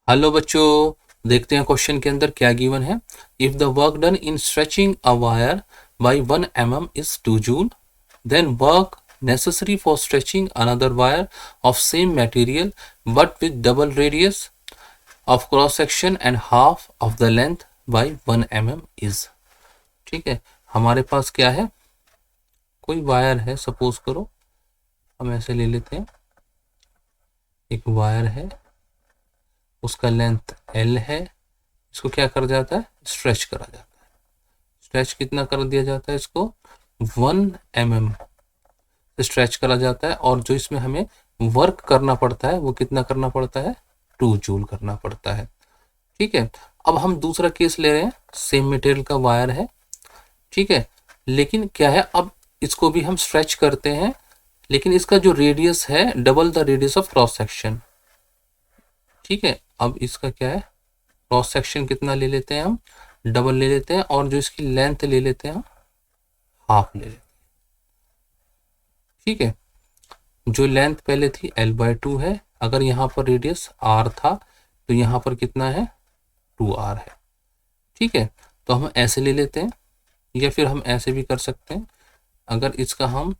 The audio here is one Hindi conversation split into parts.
हेलो बच्चों, देखते हैं क्वेश्चन के अंदर क्या गिवन है। If the work done in stretching a wire by 1 mm is 2 joule, then work necessary for stretching another wire of same material but with double radius of cross section and half of the length by 1 mm is। ठीक है, हमारे पास क्या है, कोई वायर है, सपोज करो हम ऐसे ले लेते हैं। एक वायर है, उसका लेंथ L है, इसको क्या कर जाता है, स्ट्रेच करा जाता है। स्ट्रेच कितना कर दिया जाता है, इसको 1 mm स्ट्रेच करा जाता है, और जो इसमें हमें वर्क करना पड़ता है वो कितना करना पड़ता है, 2 जूल करना पड़ता है। ठीक है, अब हम दूसरा केस ले रहे हैं, सेम मटेरियल का वायर है। ठीक है, लेकिन क्या है, अब इसको भी हम स्ट्रेच करते हैं, लेकिन इसका जो रेडियस है double the radius of cross section. ठीक है, अब इसका क्या है, क्रॉस सेक्शन कितना ले लेते हैं हम, डबल ले लेते हैं, और जो इसकी लेंथ ले लेते हैं हम हाफ ले लेते हैं। ठीक है, जो लेंथ पहले थी L/2 है, अगर यहाँ पर रेडियस R था तो यहाँ पर कितना है, 2R है। ठीक है, तो हम ऐसे ले लेते हैं, या फिर हम ऐसे भी कर सकते हैं। अगर इसका हम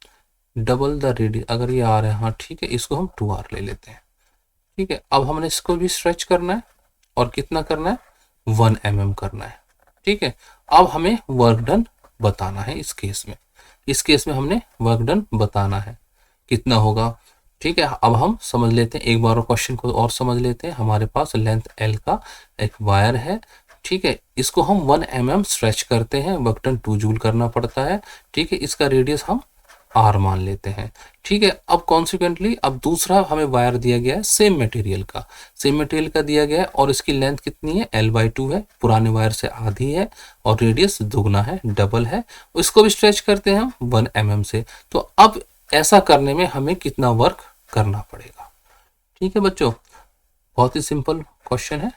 डबल द रेडियस, अगर ये R है, हाँ ठीक है, इसको हम 2R ले लेते हैं। ठीक है, अब हमने इसको भी स्ट्रेच करना है, और कितना करना है, 1 mm करना है। ठीक है, अब हमें वर्क डन बताना है। इस केस में हमने वर्क डन बताना है कितना होगा। ठीक है, अब हम समझ लेते हैं, एक बार क्वेश्चन को और समझ लेते हैं। हमारे पास लेंथ L का एक वायर है। ठीक है, इसको हम 1 mm स्ट्रेच करते हैं, वर्क डन 2 जूल करना पड़ता है। ठीक है, इसका रेडियस हम R मान लेते हैं। ठीक है, अब कॉन्सिक्वेंटली अब दूसरा हमें वायर दिया गया है, सेम मटेरियल का दिया गया है, और इसकी लेंथ कितनी है, L/2 है, पुराने वायर से आधी है, और रेडियस दुगना है, डबल है। इसको भी स्ट्रेच करते हैं हम 1 mm से। तो अब ऐसा करने में हमें कितना वर्क करना पड़ेगा। ठीक है बच्चों, बहुत ही सिंपल क्वेश्चन है।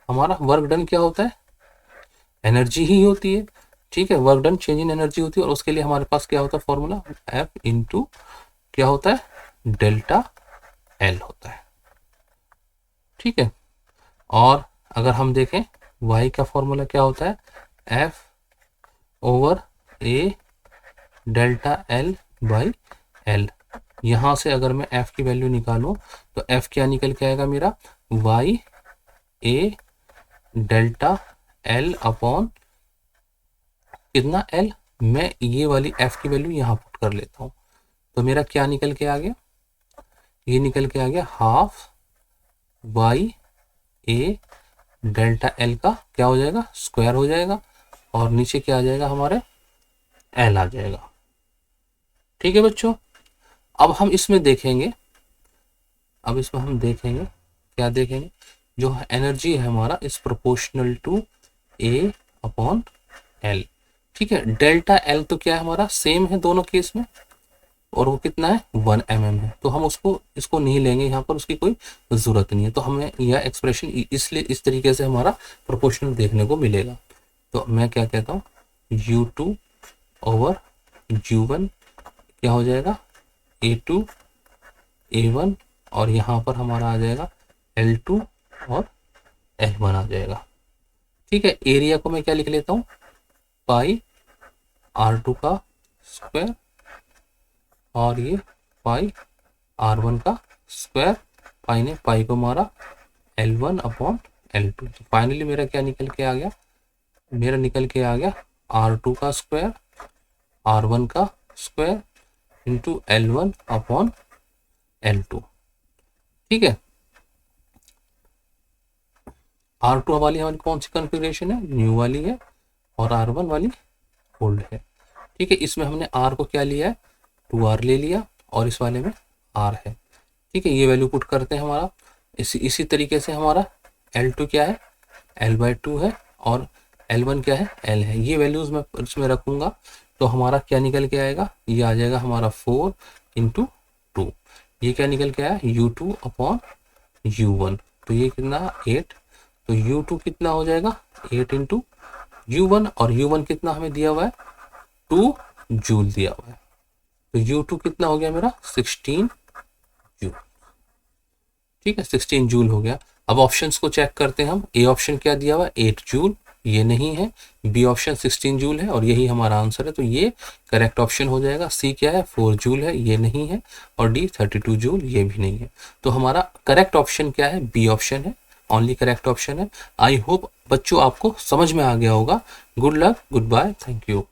हमारा वर्क डन क्या होता है, एनर्जी ही होती है। ठीक है, work done change in energy होती है, और उसके लिए हमारे पास क्या होता है फॉर्मूला, F इंटू क्या होता है, डेल्टा L होता है। ठीक है, और अगर हम देखें y का फॉर्मूला क्या होता है, F over A delta L by L। यहाँ से अगर मैं F की वैल्यू निकालूं तो F क्या निकल के आएगा मेरा, y A delta L upon कितना L। मैं ये वाली F की वैल्यू यहाँ पुट कर लेता हूँ, तो मेरा क्या निकल के आ गया, ये निकल के आ गया half y A delta L का क्या हो जाएगा, स्क्वायर हो जाएगा, और नीचे क्या आ जाएगा, हमारे L आ जाएगा। ठीक है बच्चों, अब हम इसमें देखेंगे, क्या देखेंगे, जो एनर्जी है हमारा is proportional to A upon L। ठीक है, डेल्टा L तो क्या है, हमारा सेम है दोनों केस में, और वो कितना है, 1 mm है, तो हम इसको नहीं लेंगे, यहाँ पर उसकी कोई ज़रूरत नहीं है। तो हमें यह एक्सप्रेशन इसलिए इस तरीके से हमारा प्रोपोर्शनल देखने को मिलेगा। तो मैं क्या कहता हूँ, U2 ओवर U1 क्या हो जाएगा, A2 A1, और यहाँ पर हमारा आ जाएगा L2 और L1 आ जाएगा। ठीक है, एरिया को मैं क्या लिख लेता हूँ, पाई R2 का स्क्वायर, और ये पाई R1 का स्क्वायर। पाई ने पाई को मारा L1 अपॉन L2। तो फाइनली मेरा क्या निकल के आ गया, मेरा निकल के आ गया R2 का स्क्वायर R1 का square into L1 upon L2। ठीक है, R2 वाली हमारी कौन सी कॉन्फ़िगरेशन है, न्यू वाली है, और R1 वाली ओल्ड है। ठीक है, इसमें हमने R को क्या लिया है, 2R ले लिया, और इस वाले में R है। ठीक है, ये वैल्यू पुट करते हैं हमारा, इसी तरीके से हमारा L2 क्या है, L/2 है, और L1 क्या है, L है। ये वैल्यूज मैं इसमें रखूंगा, तो हमारा क्या निकल के आएगा, ये आ जाएगा हमारा 4 इंटू 2। ये क्या निकल के आया, U2 अपॉन U1, तो ये कितना 8, तो U2 कितना हो जाएगा, 8 इंटू U1, और U1 कितना हमें दिया हुआ है, 2 जूल दिया हुआ है, तो U2 कितना हो गया मेरा, 16 जूल। ठीक है, 16 जूल हो गया। अब ऑप्शंस को चेक करते हैं हम। ए ऑप्शन क्या दिया हुआ है 8 जूल, ये नहीं है। बी ऑप्शन 16 जूल है और यही हमारा आंसर है, तो ये करेक्ट ऑप्शन हो जाएगा। सी क्या है 4 जूल है, ये नहीं है। और डी 32 जूल, ये भी नहीं है। तो हमारा करेक्ट ऑप्शन क्या है, बी ऑप्शन है, ओनली करेक्ट ऑप्शन है। आई होप बच्चों आपको समझ में आ गया होगा। Good luck, goodbye, thank you.